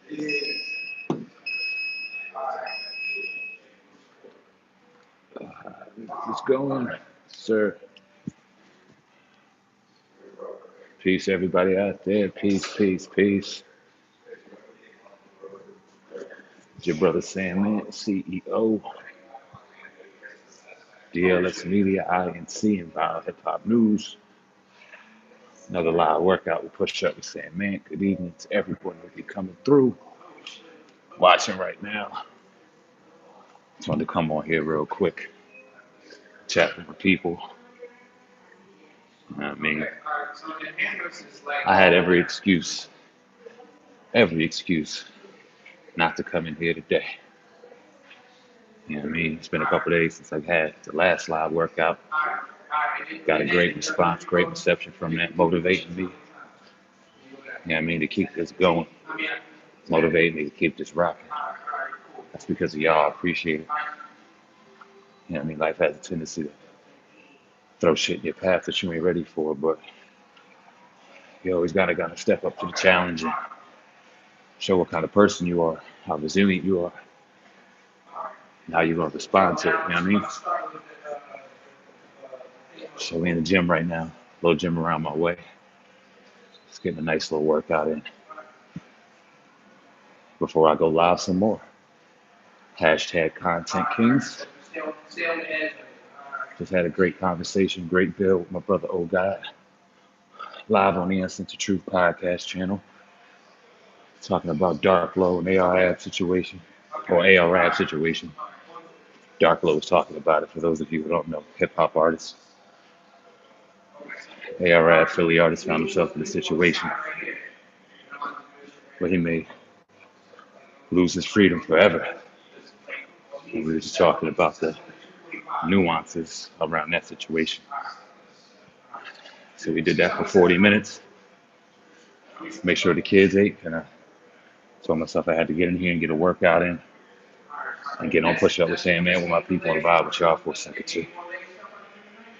It's going, sir. Peace, everybody out there. Peace, peace, peace. It's your brother Sam, man, CEO, DLX Media, INC, and Viral Hip Hop News. Another live workout with Push Up with Sam, man. Good evening to everyone that be coming through, watching right now. Just wanted to come on here real quick, chat with the people. You know what I mean? I had every excuse not to come in here today. You know what I mean? It's been a couple of days since I've had the last live workout. Got a great response, great reception from that, motivating me. You know what I mean? To keep this going, motivating me to keep this rocking. That's because of y'all. I appreciate it. You know what I mean? Life has a tendency to throw shit in your path that you ain't ready for, but you always gotta step up to the challenge and show what kind of person you are, how resilient you are, and how you're gonna respond to it. You know what I mean? So we in the gym right now, little gym around my way. Just getting a nice little workout in before I go live some more. Hashtag Content Kings. Just had a great conversation, great build with my brother Old God. Live on the Instant to Truth podcast channel. Talking about Dark Low and ARAB situation. Or ARAB situation. Dark Low was talking about it for those of you who don't know, hip hop artists. ARAB Philly artist found himself in a situation where he may lose his freedom forever. And we were just talking about the nuances around that situation. So we did that for 40 minutes. Make sure the kids ate, and I told myself I had to get in here and get a workout in and get on Push Up with Sam, man, with my people and vibe with y'all for a second too.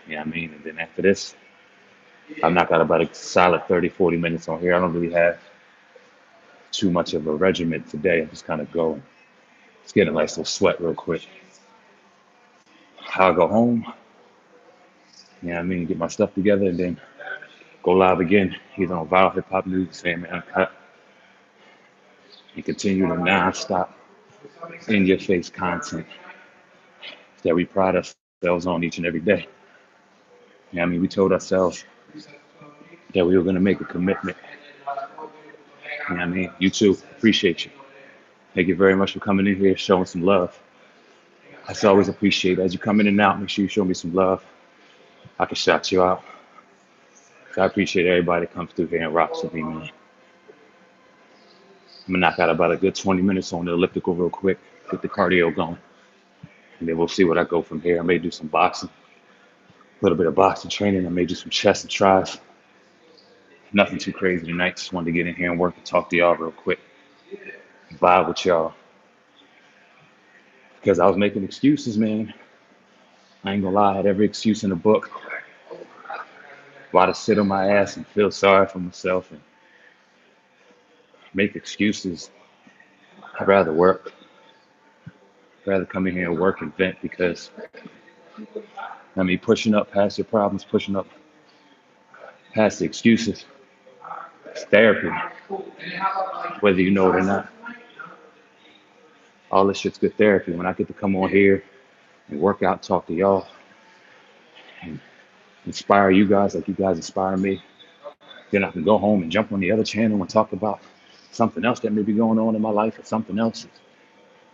You know what I mean? And then after this, I've knocked out about a solid 30, 40 minutes on here. I don't really have too much of a regiment today. I'm just kind of going. Just getting a nice little sweat real quick. I'll go home, you know what I mean, get my stuff together, and then go live again, either on Viral Hip Hop News, Sam, man, Uncut, and continue the non-stop, in-your-face content that we pride ourselves on each and every day. You know what I mean? We told ourselves that we were going to make a commitment. You know what I mean? You too. Appreciate you. Thank you very much for coming in here, showing some love. That's always appreciated. As you come in and out, make sure you show me some love. I can shout you out. So I appreciate everybody that comes through here and rocks with me, man. I'm going to knock out about a good 20 minutes on the elliptical real quick, get the cardio going. And then we'll see what I go from here. I may do some boxing, a little bit of boxing training. I may do some chest and tries. Nothing too crazy tonight. Just wanted to get in here and work and talk to y'all real quick. Vibe with y'all. Because I was making excuses, man. I ain't gonna lie, I had every excuse in the book. Why to sit on my ass and feel sorry for myself and make excuses. I'd rather work. I'd rather come in here and work and vent because, I mean, pushing up past your problems, pushing up past the excuses, it's therapy, whether you know it or not. All this shit's good therapy. When I get to come on here and work out, talk to y'all, and inspire you guys like you guys inspire me, then I can go home and jump on the other channel and talk about something else that may be going on in my life or something else.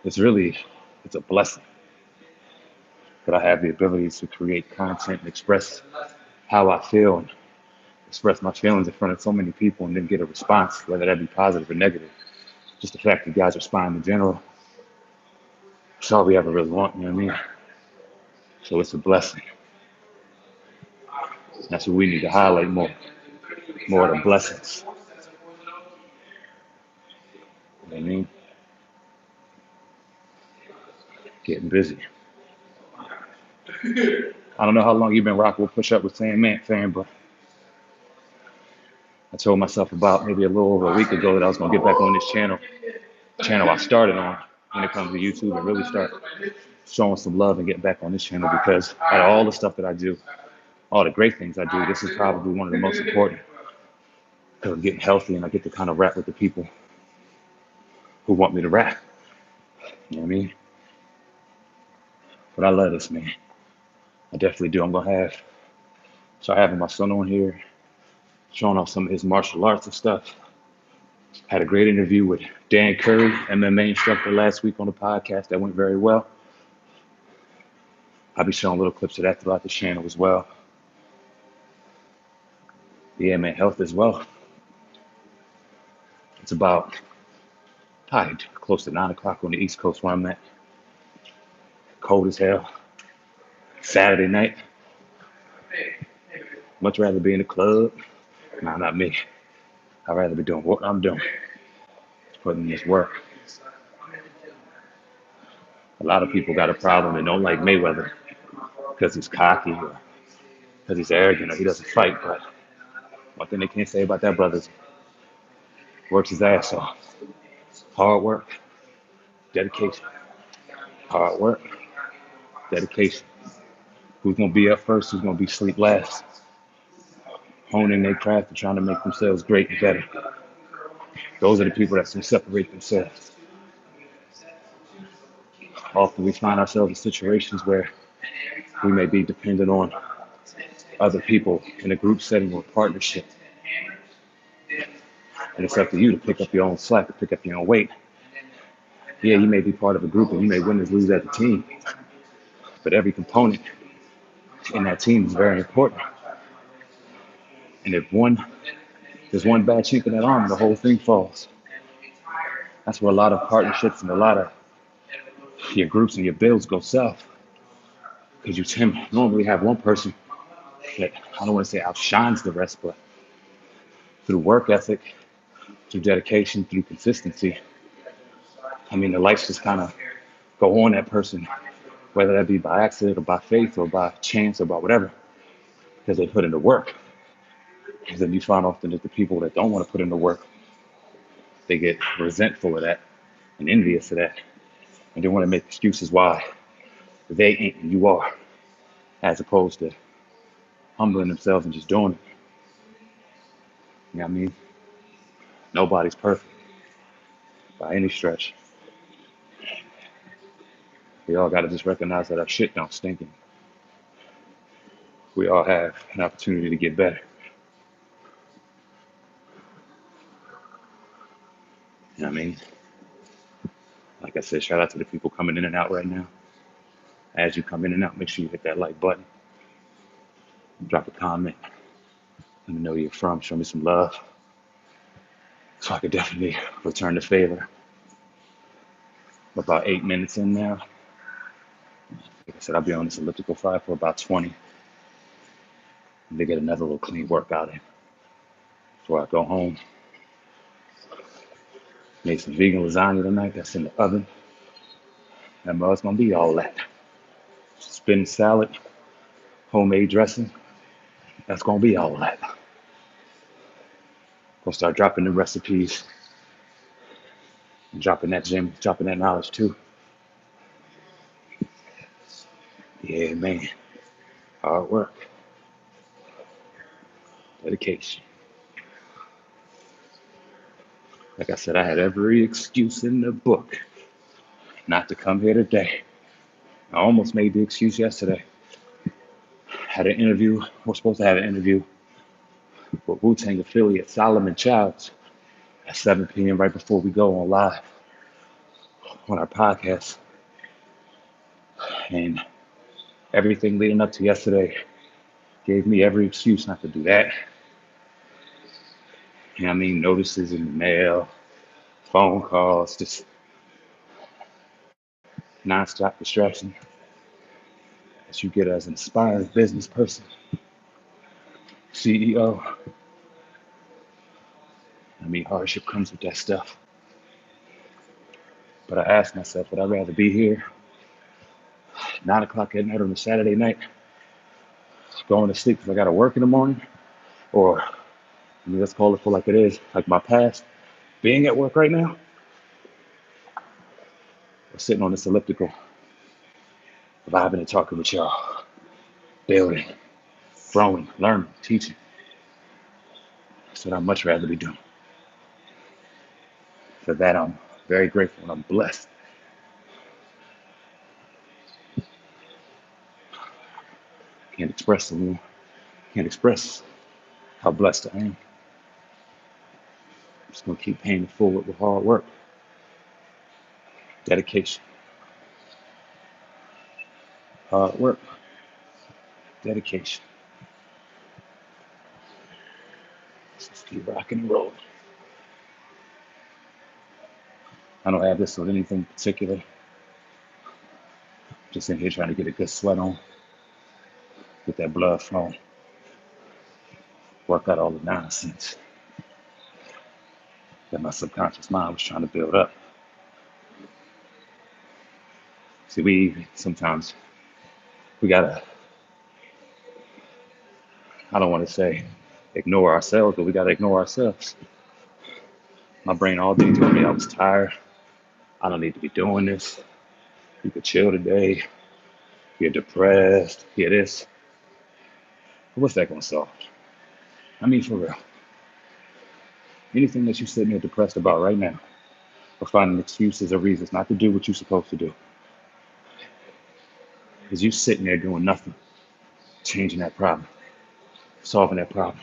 It's a blessing that I have the ability to create content and express how I feel and express my feelings in front of so many people and then get a response, whether that be positive or negative. Just the fact that you guys respond in general, it's all we ever really want, you know what I mean? So it's a blessing. That's what we need to highlight more of the blessings. You know what I mean? Getting busy. I don't know how long you've been rocking with Push Up with Sam, man, fan, but I told myself about maybe a little over a week ago that I was going to get back on this channel channel I started on when it comes to YouTube and really start showing some love and getting back on this channel because out of all the stuff that I do, all the great things I do, this is probably one of the most important because I'm getting healthy and I get to kind of rap with the people who want me to rap. You know what I mean? But I love this, man. I definitely do. I'm gonna start having my son on here, showing off some of his martial arts and stuff. Had a great interview with Dan Curry, MMA instructor, last week on the podcast. That went very well. I'll be showing little clips of that throughout the channel as well. Yeah, man, health as well. It's about probably close to 9 o'clock on the East Coast where I'm at. Cold as hell. Saturday night. Much rather be in the club. Nah, not me. I'd rather be doing what I'm doing. Putting in this work. A lot of people got a problem and don't like Mayweather because he's cocky or because he's arrogant or he doesn't fight. But one thing they can't say about that brother is works his ass off. Hard work, dedication. Hard work, dedication. Who's gonna be up first? Who's gonna be sleep last? Honing their craft and trying to make themselves great and better. Those are the people that's gonna separate themselves. Often we find ourselves in situations where we may be dependent on other people in a group setting or partnership. And it's up to you to pick up your own slack, to pick up your own weight. Yeah, you may be part of a group and you may win or lose as a team, but every component in that team is very important. And if there's one bad chink in that arm, the whole thing falls. That's where a lot of partnerships and a lot of your groups and your builds go south. Because you normally have one person that, I don't want to say outshines the rest, but through work ethic, through dedication, through consistency, I mean, the lights just kind of go on that person, whether that be by accident or by faith or by chance or by whatever, because they put in the work. Because then you find often that the people that don't want to put in the work, they get resentful of that and envious of that. And they want to make excuses why they ain't and you are, as opposed to humbling themselves and just doing it. You know what I mean? Nobody's perfect by any stretch. We all got to just recognize that our shit don't stink. And we all have an opportunity to get better. You know what I mean? Like I said, shout out to the people coming in and out right now. As you come in and out, make sure you hit that like button. Drop a comment. Let me know where you're from. Show me some love. So I could definitely return the favor. About 8 minutes in now. Like I said, I'll be on this elliptical fire for about 20. And to get another little clean workout in before I go home. Made some vegan lasagna tonight. That's in the oven. That mug's gonna be all that. Spinach salad, homemade dressing. That's gonna be all that. Gonna start dropping the recipes and dropping that knowledge too. Yeah, man. Hard work. Dedication. Like I said, I had every excuse in the book not to come here today. I almost made the excuse yesterday. Had an interview. We're supposed to have an interview with Wu-Tang affiliate Solomon Childs at 7 p.m. right before we go on live on our podcast. And everything leading up to yesterday gave me every excuse not to do that. You know what I mean? Notices in the mail, phone calls, just nonstop distraction that you get as an inspired business person, CEO. I mean, hardship comes with that stuff. But I asked myself, would I rather be here 9 o'clock at night on a Saturday night, going to sleep because I got to work in the morning, or I mean, let's call it for like it is, like my past, being at work right now, or sitting on this elliptical, vibing and talking with y'all, building, growing, learning, teaching. That's what I'd much rather be doing. For that, I'm very grateful and I'm blessed. Can't express the more. Can't express how blessed I am. I'm just gonna keep paying it forward with hard work, dedication, hard work, dedication. Let's just keep rocking and rolling. I don't have this with anything particular. Just in here trying to get a good sweat on, get that blood flowing, work out all the nonsense that my subconscious mind was trying to build up. See, we sometimes we gotta, I don't want to say ignore ourselves, but we gotta ignore ourselves. My brain all day told me I was tired. I don't need to be doing this. You could chill today. You're depressed. You're this. What's that gonna solve? I mean, for real. Anything that you're sitting there depressed about right now, or finding excuses or reasons not to do what you're supposed to do, is you sitting there doing nothing, changing that problem, solving that problem.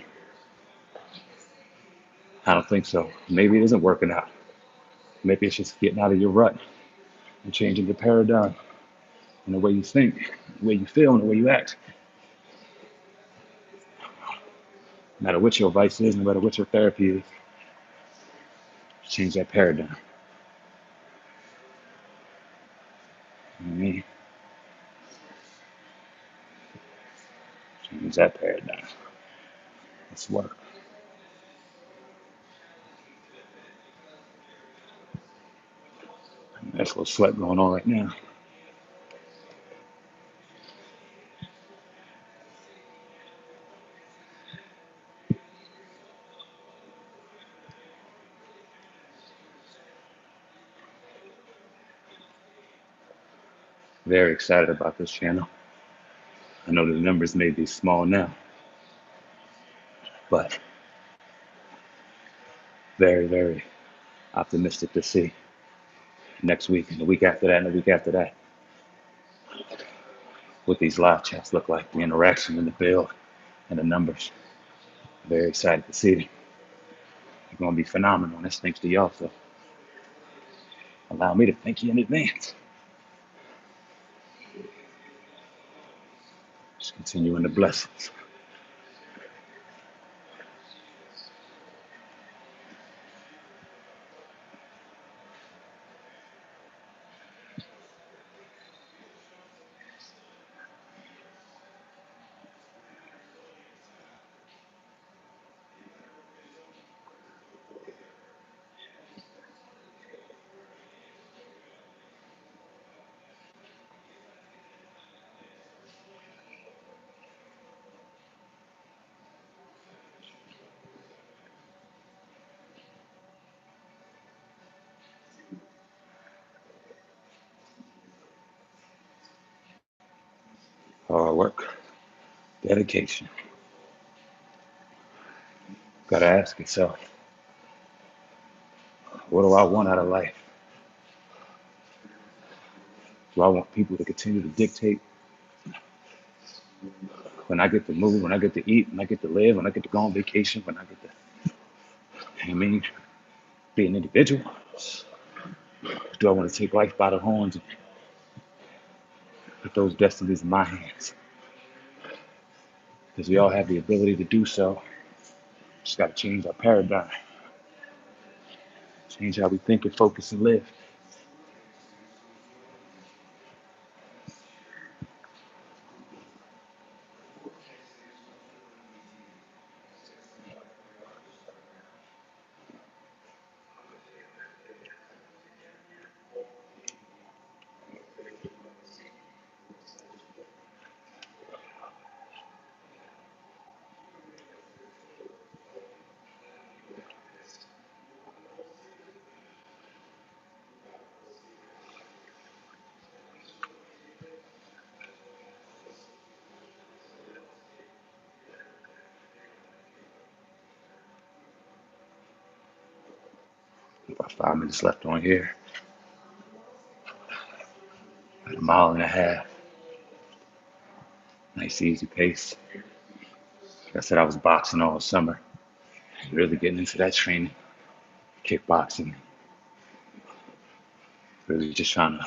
I don't think so. Maybe it isn't working out. Maybe it's just getting out of your rut and changing your paradigm and the way you think, the way you feel, and the way you act. No matter what your vice is, no matter what your therapy is, change that paradigm. You know what I mean? Change that paradigm. Let's work. That's a little sweat going on right now. Very excited about this channel. I know the numbers may be small now, but very, very optimistic to see next week and the week after that and the week after that what these live chats look like, the interaction and the build and the numbers. Very excited to see them. They're going to be phenomenal. And that's thanks to y'all. So allow me to thank you in advance. Just continuing the blessings. Hard work, dedication. Got to ask yourself, what do I want out of life? Do I want people to continue to dictate when I get to move, when I get to eat, when I get to live, when I get to go on vacation, when I get to, I mean, be an individual? Do I want to take life by the horns and put those destinies in my hands? Because we all have the ability to do so. Just got to change our paradigm, change how we think and focus and live. About 5 minutes left on here. About a mile and a half. Nice easy pace. Like I said, I was boxing all summer. Really getting into that training. Kickboxing. Really just trying to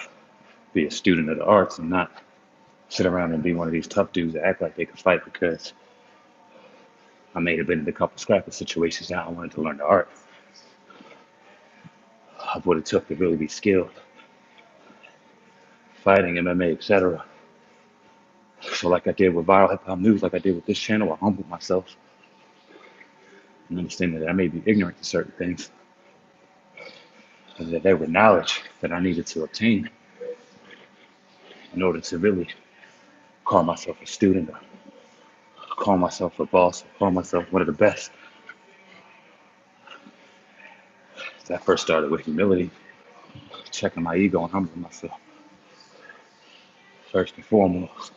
be a student of the arts and not sit around and be one of these tough dudes that act like they can fight because I may have been in a couple scrappy situations now. I wanted to learn the art of what it took to really be skilled, fighting, MMA, etc. So like I did with Viral Hip Hop News, like I did with this channel, I humbled myself and understanding that I may be ignorant to certain things and that there were knowledge that I needed to obtain in order to really call myself a student, or call myself a boss, or call myself one of the best. So I first started with humility, checking my ego and humbling myself first and foremost.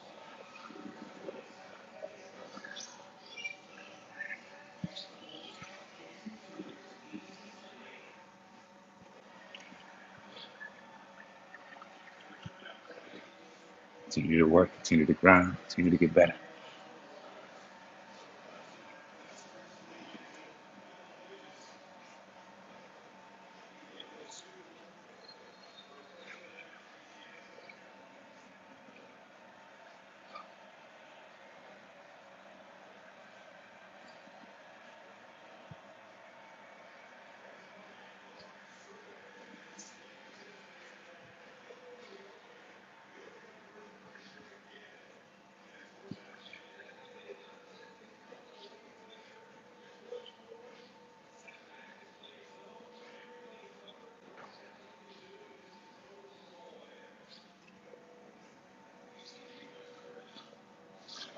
Continue to work, continue to grind, continue to get better.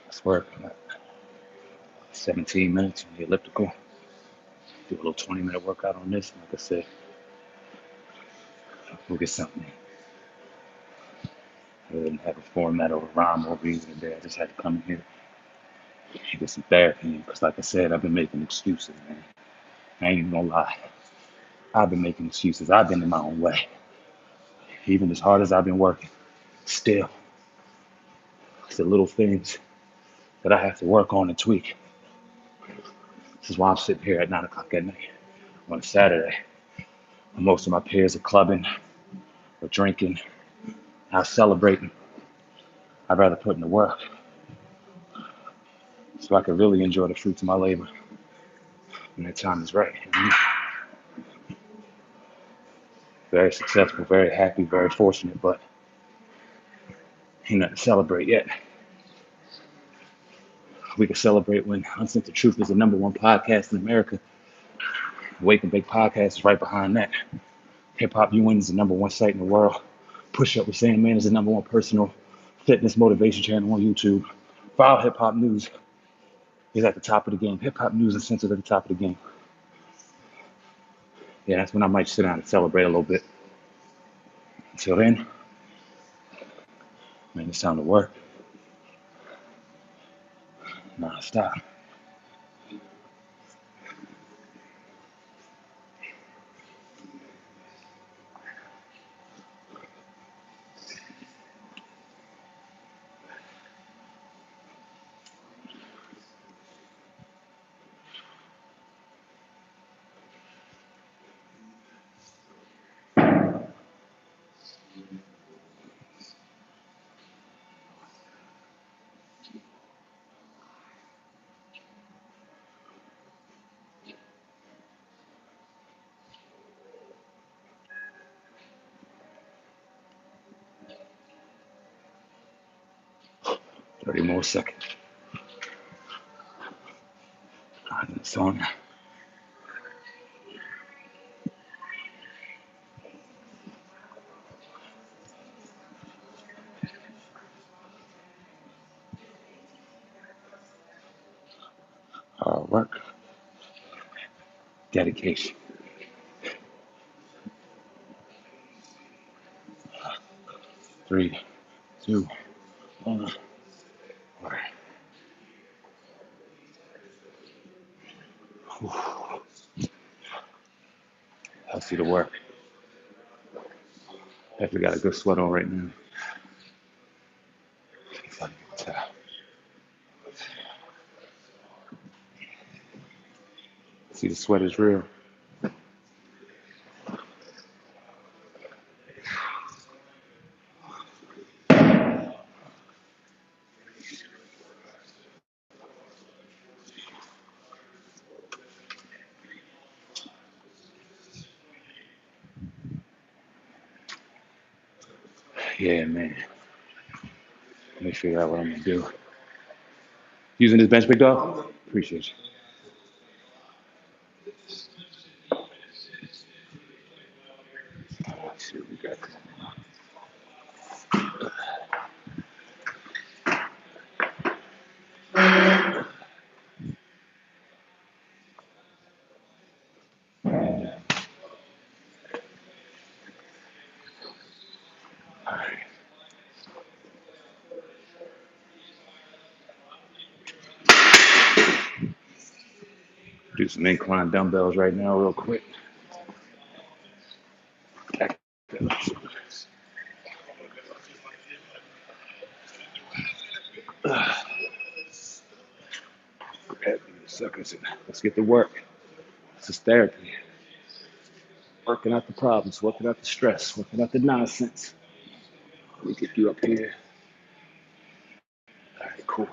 Let's work. 17 minutes on the elliptical. Do a little 20-minute workout on this. Like I said, we'll get something. I didn't have a format or a rhyme or reason today. I just had to come in here and get some therapy. Because like I said, I've been making excuses, man. I ain't even gonna lie. I've been making excuses. I've been in my own way. Even as hard as I've been working, still, it's the little things that I have to work on and tweak. This is why I'm sitting here at 9 o'clock at night on a Saturday. Most of my peers are clubbing or drinking, out celebrating. I'd rather put in the work so I can really enjoy the fruits of my labor when the time is right. Very successful, very happy, very fortunate, but ain't nothing to celebrate yet. We can celebrate when Uncensored Truth is the #1 podcast in America. Wake and Bake Podcast is right behind that. Hip Hop UN is the #1 site in the world. Push Up with Sandman is the #1 personal fitness motivation channel on YouTube. Viral Hip Hop News is at the top of the game. Hip Hop News and Censored at the top of the game. Yeah, that's when I might sit down and celebrate a little bit. Until then, man, it's time to work. Non-stop. Thirty more seconds. It's on. Hard work. Dedication. 3, 2, 1. All right. That's See the work. Definitely got a good sweat on right now. If I can tell. See, the sweat is real. Yeah, man. Let me figure out what I'm gonna do. Using this bench, big dog? Appreciate you. Let's see what we got. All right. Do some incline dumbbells right now, real quick. Back. Suckers. Let's get to work. This is therapy. Working out the problems, working out the stress, working out the nonsense. Let me get you up here. All right, cool.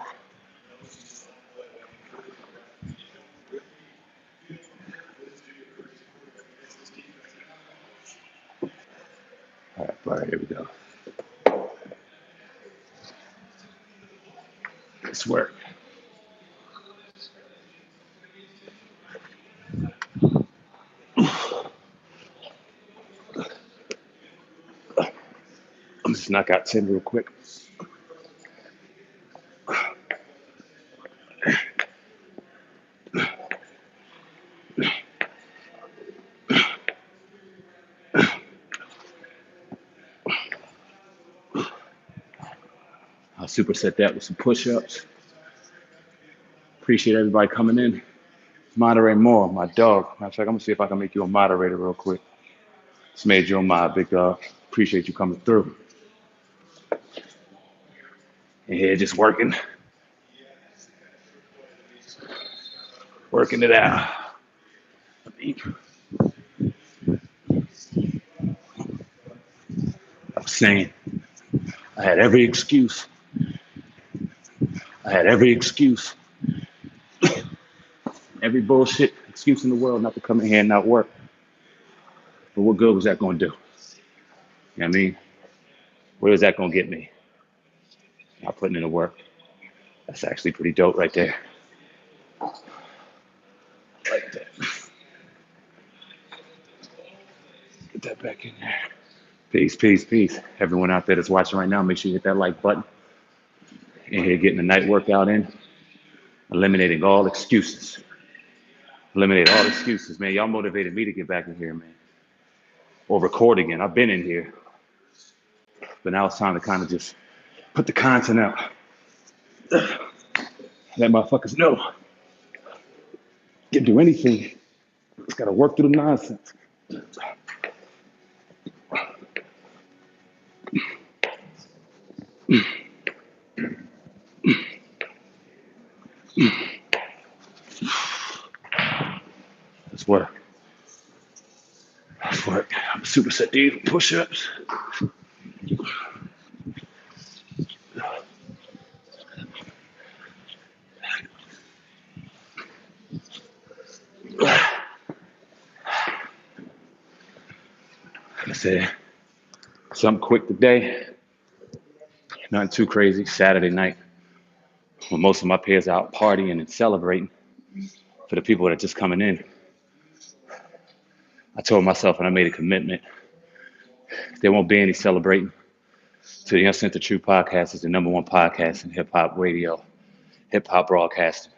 All right, here we go. Let's work. I'm just knock out 10 real quick. I'll superset that with some push-ups. Appreciate everybody coming in. Moderate more, my dog. Matter of fact, I'm gonna see if I can make you a moderator real quick. Just made you a mod, big dog. Appreciate you coming through. And here, just working it out. I was saying, I had every excuse. Every bullshit excuse in the world not to come in here and not work. But what good was that gonna do? You know what I mean? Where is that gonna get me? Not putting in the work. That's actually pretty dope right there. Like that. Get that back in there. Peace, peace, peace. Everyone out there that's watching right now, make sure you hit that like button. In here getting the night workout in. Eliminating all excuses. Eliminate all excuses, man. Y'all motivated me to get back in here, man. Or record again. I've been in here. But now it's time to kind of just put the content out. Let motherfuckers know. Can't do anything. Just gotta work through the nonsense. Let's work. Let's work. I'm a superset these push-ups. Like I said, something quick today. Nothing too crazy. Saturday night, when most of my peers are out partying and celebrating. For the people that are just coming in, I told myself and I made a commitment. There won't be any celebrating. To the Uncensored Truth podcast is the #1 podcast in hip hop radio, hip hop broadcasting,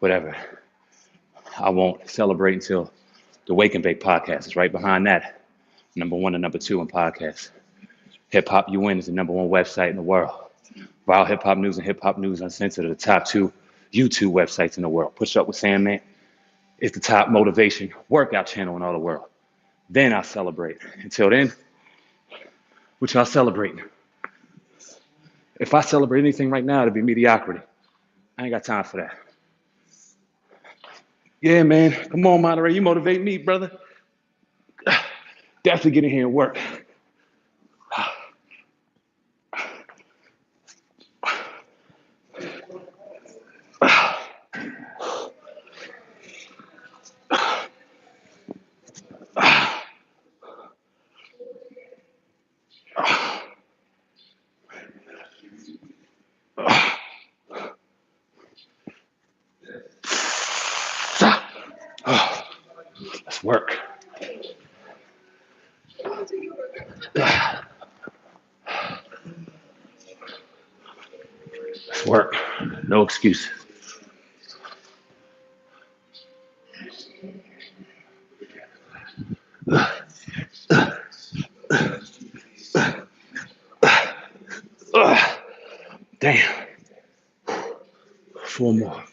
whatever. I won't celebrate until the Wake and Bake podcast is right behind that. #1 and #2 in podcasts. Hip Hop UN is the #1 website in the world. Wild Hip Hop News and Hip Hop News Uncensored are the top 2 YouTube websites in the world. Push Up with Sandman is the top motivation workout channel in all the world. Then I'll celebrate. Until then, what y'all celebrating? If I celebrate anything right now, it'd be mediocrity. I ain't got time for that. Yeah, man. Come on, Monterey. You motivate me, brother. Definitely get in here and work. Let's work. Let's work. No excuses. Damn. 4 more.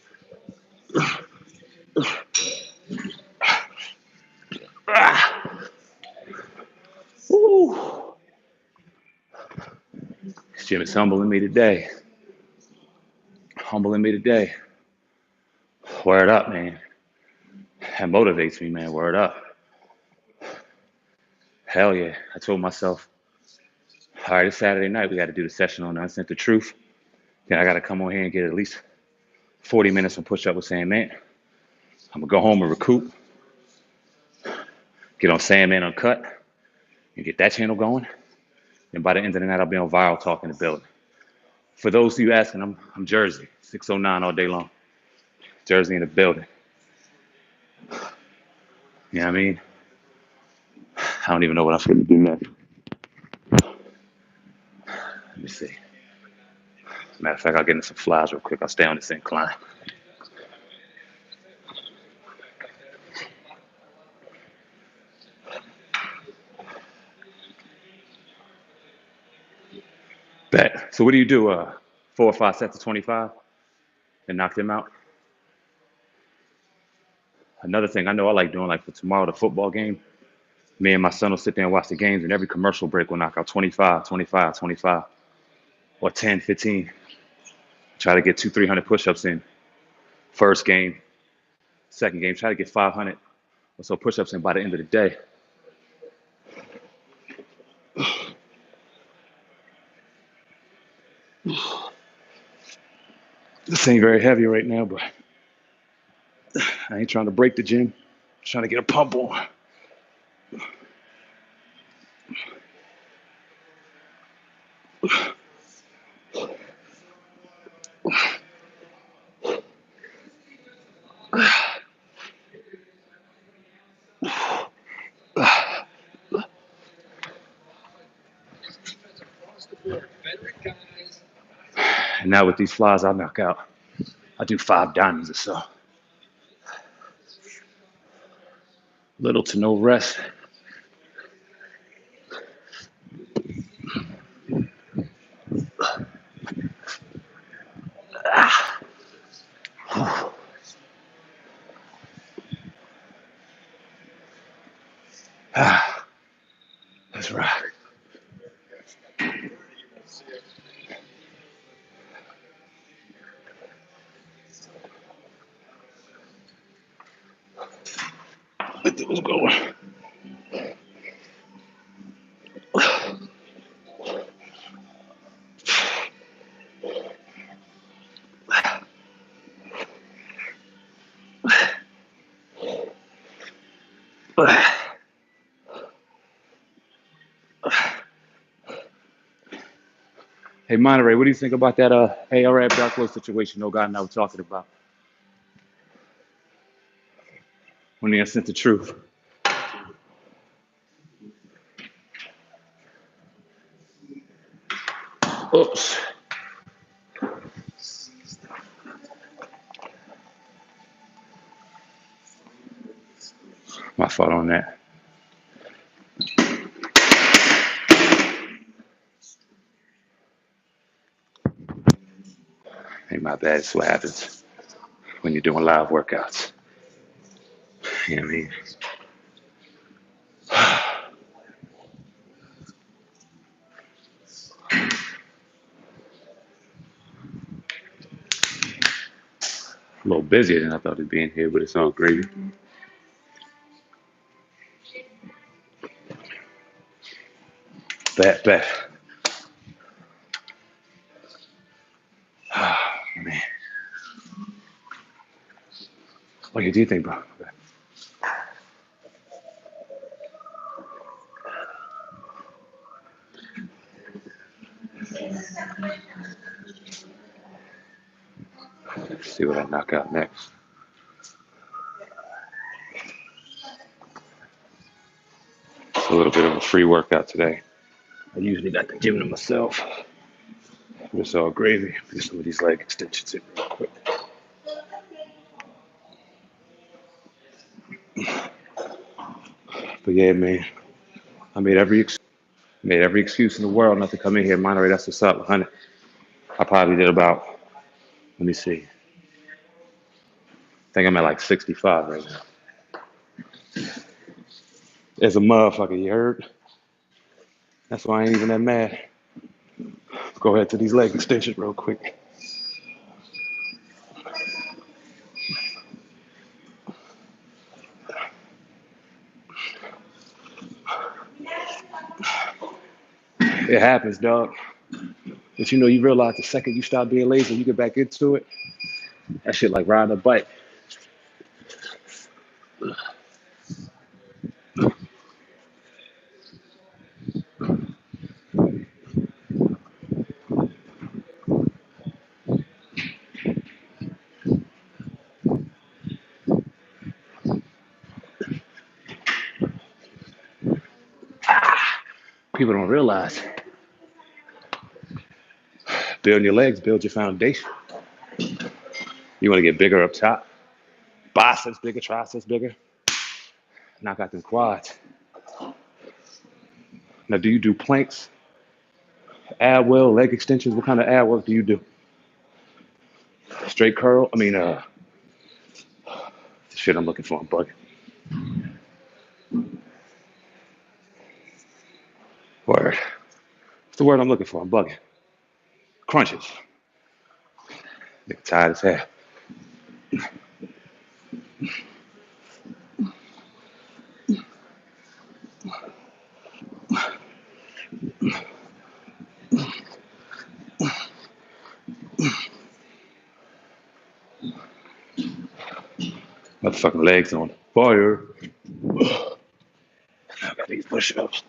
Woo. This gym is humbling me today. Humbling me today. Word up, man. That motivates me, man. Word up. Hell yeah. I told myself, all right, it's Saturday night. We got to do the session on Unsent the Truth. Then I got to come on here and get at least 40 minutes of push up with Sandman. I'm going to go home and recoup. Get on Sandman Uncut and get that channel going. And by the end of the night, I'll be on Viral Talk in the building. For those of you asking, I'm Jersey, 609 all day long. Jersey in the building. You know what I mean? I don't even know what I'm going to do next. Let me see. Matter of fact, I'll get in some flies real quick. I'll stay on this incline. Bet. So what do you do? 4 or 5 sets of 25 and knock them out? Another thing I know I like doing, like for tomorrow, the football game, me and my son will sit there and watch the games, and every commercial break we'll knock out 25, 25, 25, or 10, 15. Try to get 200-300 push-ups in. First game, second game, try to get 500 or so push-ups in by the end of the day. This ain't very heavy right now, but I ain't trying to break the gym. I'm trying to get a pump on. And now with these flies, I'll knock out. I do 5 diamonds or so. Little to no rest. Let's rock. Let's go. Hey, Monterey, what do you think about that ARAB Dark World situation No God and I were talking about? When they sent the truth. Oops. My fault on that. Ain't my bad. It's what happens when you're doing live workouts. You know what I mean? A little busier than I thought it'd be in here, but it's all gravy. Bet. Man. What do you think, bro? Let's see what I knock out next. It's a little bit of a free workout today. I usually got the gym to myself. It's all gravy. Do some of these leg extensions in real quick. But yeah, man, I made every excuse in the world not to come in here. Monterey, that's what's up, 100. I probably did about, let me see. I think I'm at like 65 right now. It's a motherfucker, you heard? That's why I ain't even that mad. Go ahead to these leg extensions real quick. It happens, dog. But you know, you realize the second you stop being lazy, you get back into it. That shit like riding a bike. People don't realize building your legs, build your foundation. You want to get bigger up top, biceps bigger, triceps bigger, knock out them quads. Now, do you do planks, ab well, leg extensions? What kind of ab work do you do? Straight curl? The shit I'm looking for, I'm bugging. Word. What's the word I'm looking for? I'm bugging. Crunches. Nigga tired as hell. Motherfucking legs on fire. I got these push-ups.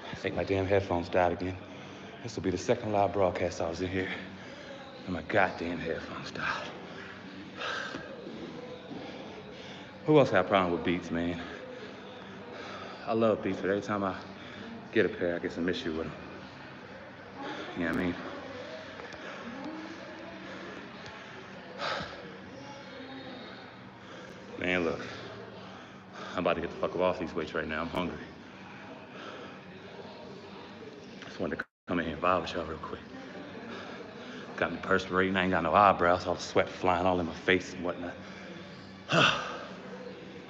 I think my damn headphones died again. This will be the second live broadcast I was in here, and my goddamn headphones died. Who else had a problem with Beats, man? I love Beats, but every time I get a pair, I get some issue with them. You know what I mean? Man, look, I'm about to get the fuck off these weights right now. I'm hungry. Just wanted to come in here and vibe with y'all real quick. Got me perspirating. I ain't got no eyebrows. All the sweat flying all in my face and whatnot. Let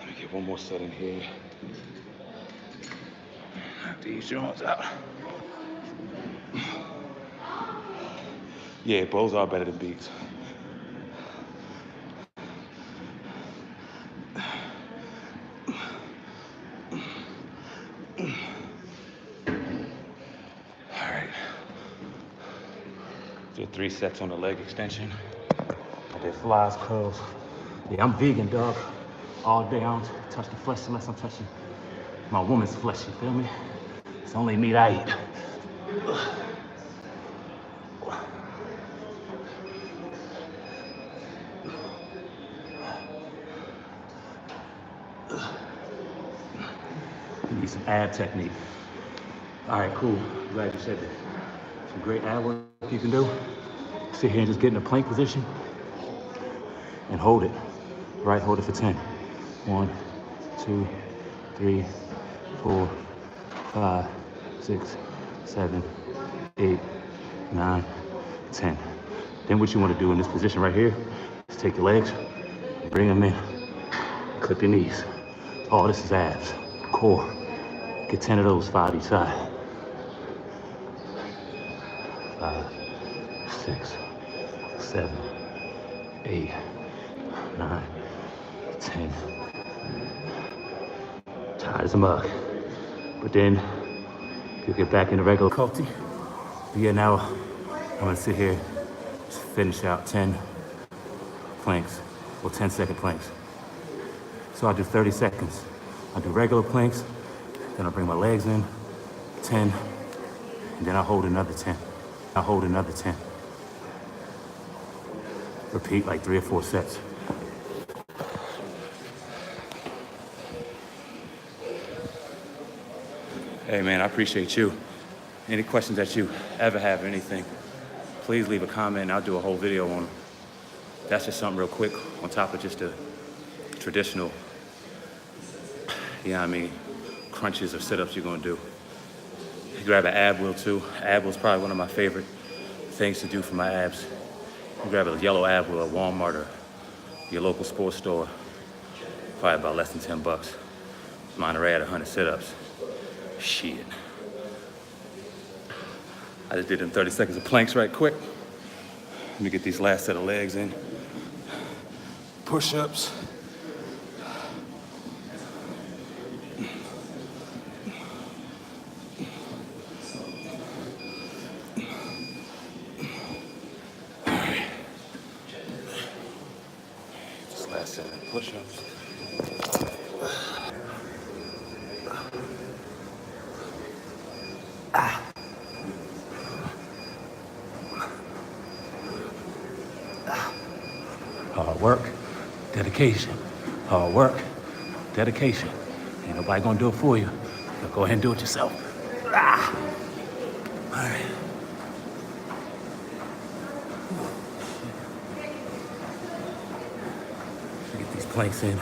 me get one more set in here. Knock these joints out. Yeah, bows are better than Beats. Did 3 sets on the leg extension. I did flies, curls. Yeah, I'm vegan, dog. All day, I don't touch the flesh unless I'm touching my woman's flesh, you feel me? It's only meat I eat. You need some ab technique. All right, cool. Glad you said that. Some great ab work you can do. Sit here and just get in a plank position and hold it. Right, hold it for 10. 1, 2, 3, 4, 5, 6, 7, 8, 9, 10. Then what you want to do in this position right here is take your legs, bring them in, clip your knees. Oh, this is abs, core. Get 10 of those, 5 each side. 5, 6, 7, 8, 9, 10. Tired as a mug. But then you'll get back into regular difficulty. Yeah, now I'm gonna sit here, just finish out 10 planks, or 10-second planks. So I'll do 30 seconds. I'll do regular planks, then I'll bring my legs in, 10, and then I'll hold another 10. I'll hold another 10. Repeat like 3 or 4 sets. Hey man, I appreciate you. Any questions that you ever have or anything, please leave a comment and I'll do a whole video on them. That's just something real quick on top of just the traditional, you know what I mean, crunches or sit-ups you're gonna do. You grab an ab wheel too. Ab wheel's probably one of my favorite things to do for my abs. You grab a yellow ab wheel at Walmart or your local sports store, probably about less than 10 bucks. Monterey had 100 sit-ups. Shit. I just did them 30 seconds of planks right quick. Let me get these last set of legs in. Push-ups. All right. Just last set of push-ups. Hard work, dedication. Hard work, dedication. Ain't nobody gonna do it for you. So go ahead and do it yourself. All right. Get these planks in.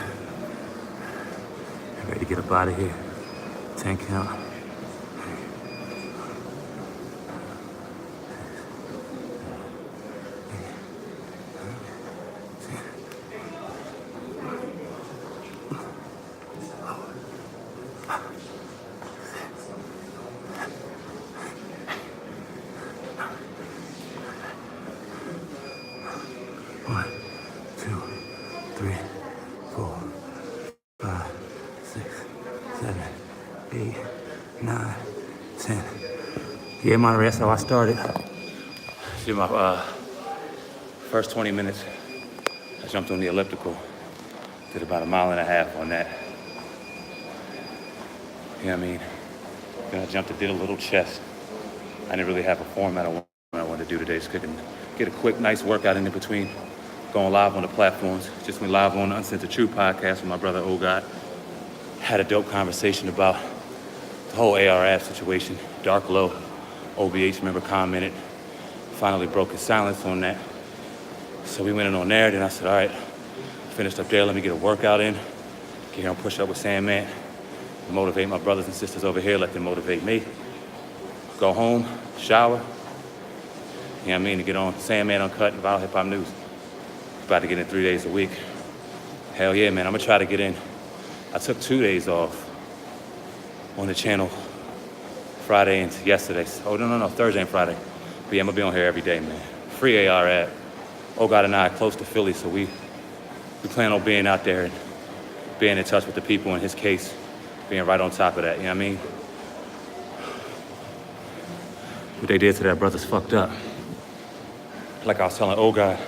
Ready to get up out of here. 10 count. 1, 2, 3, 4, 5, 6, 7, 8, 9, 10. Yeah, Monterey, that's how I started. Did my first 20 minutes. I jumped on the elliptical. Did about 1.5 miles on that. You know what I mean? Then I jumped and did a little chest. I didn't really have a format on what I wanted to do today. Just couldn't get a quick, nice workout in between. Going live on the platforms. Just went live on the Uncensored Truth podcast with my brother WorkOut. Had a dope conversation about the whole ARF situation. Dark Low, OBH member commented. Finally broke his silence on that. So we went in on there. Then I said, all right, finished up there. Let me get a workout in. Get here and push up with Sandman. Motivate my brothers and sisters over here. Let them motivate me. Go home, shower. You know what I mean? To get on Sandman Uncut and Viral Hip Hop News. About to get in 3 days a week. Hell yeah, man. I'm gonna try to get in. I took 2 days off on the channel, Friday and yesterday. Oh, no, Thursday and Friday. But yeah, I'm gonna be on here every day, man. Free AR app. WorkOut and I are close to Philly, so we plan on being out there and being in touch with the people in his case, being right on top of that, you know what I mean? What they did to that brother's fucked up. Like I was telling WorkOut,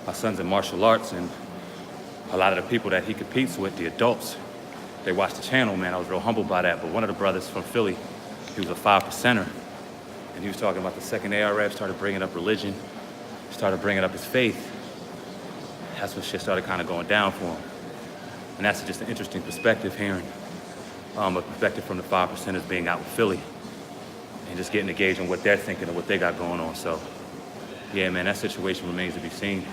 my son's in martial arts, and a lot of the people that he competes with, the adults, they watch the channel, man. I was real humbled by that. But one of the brothers from Philly, he was a 5%er, and he was talking about the second ARF, started bringing up religion, started bringing up his faith. That's when shit started kind of going down for him. And that's just an interesting perspective, hearing a perspective from the 5%ers being out with Philly and just getting engaged on what they're thinking and what they got going on. So, yeah, man, that situation remains to be seen.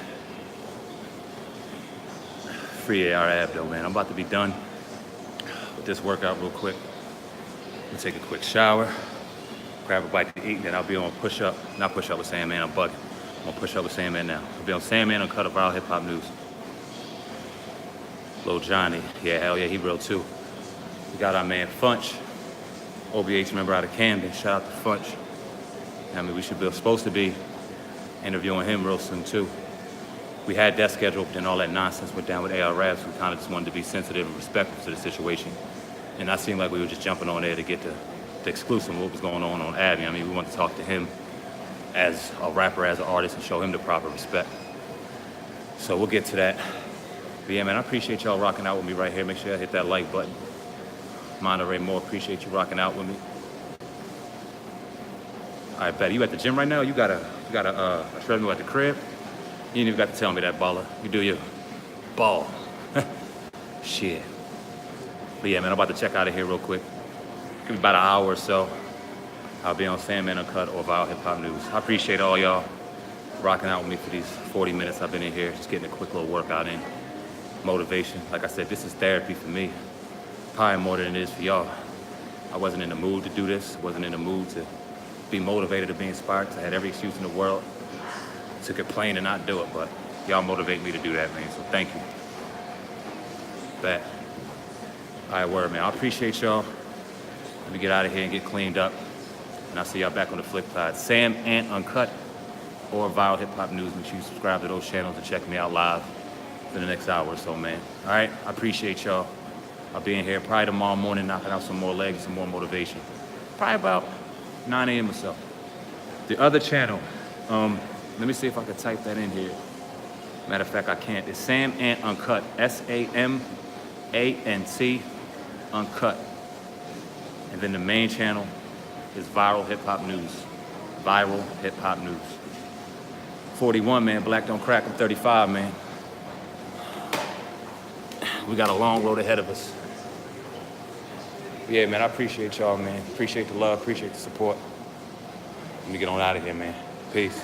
Free AR ab though, man. I'm about to be done with this workout real quick. We'll take a quick shower, grab a bite to eat, and then I'll be on push-up. Not push-up with Sandman, I'm bugging. I'm on push-up with Sandman now. I'll be on Sandman Uncut of Viral Hip Hop News. Lil Johnny, yeah, hell yeah, he real too. We got our man Funch, OBH member out of Camden. Shout out to Funch. I mean, we should be supposed to be interviewing him real soon too. We had that scheduled, but then all that nonsense went down with ALWASY. We kind of just wanted to be sensitive and respectful to the situation. And that seemed like we were just jumping on there to get the exclusive of what was going on Abby. I mean, we wanted to talk to him as a rapper, as an artist, and show him the proper respect. So we'll get to that. But yeah, man, I appreciate y'all rocking out with me right here. Make sure y'all hit that like button. Monterey Moore, appreciate you rocking out with me. All right, Betty, you at the gym right now? You got a treadmill at the crib? You ain't even got to tell me that, baller. You do your ball. Shit. But yeah, man, I'm about to check out of here real quick. Give me about an hour or so. I'll be on Sandman Uncut or Viral Hip Hop News. I appreciate all y'all rocking out with me for these 40 minutes I've been in here, just getting a quick little workout in. Motivation. Like I said, this is therapy for me. Probably more than it is for y'all. I wasn't in the mood to do this. Wasn't in the mood to be motivated or be inspired. I had every excuse in the world to complain and not do it, but y'all motivate me to do that, man. So thank you. Bet. All right, word, man. I appreciate y'all. Let me get out of here and get cleaned up. And I'll see y'all back on the flip side. Sam Ant Uncut or Viral Hip Hop News. Make sure you subscribe to those channels and check me out live for the next hour or so, man. All right? I appreciate y'all. I'll be in here probably tomorrow morning knocking out some more legs, some more motivation. Probably about 9 a.m. or so. The other channel, let me see if I can type that in here. Matter of fact, I can't. It's Sam Ant Uncut. SAMANT Uncut. And then the main channel is Viral Hip Hop News. Viral Hip Hop News. 41, man. Black don't crack. I'm 35, man. We got a long road ahead of us. Yeah, man, I appreciate y'all, man. Appreciate the love, appreciate the support. Let me get on out of here, man. Peace.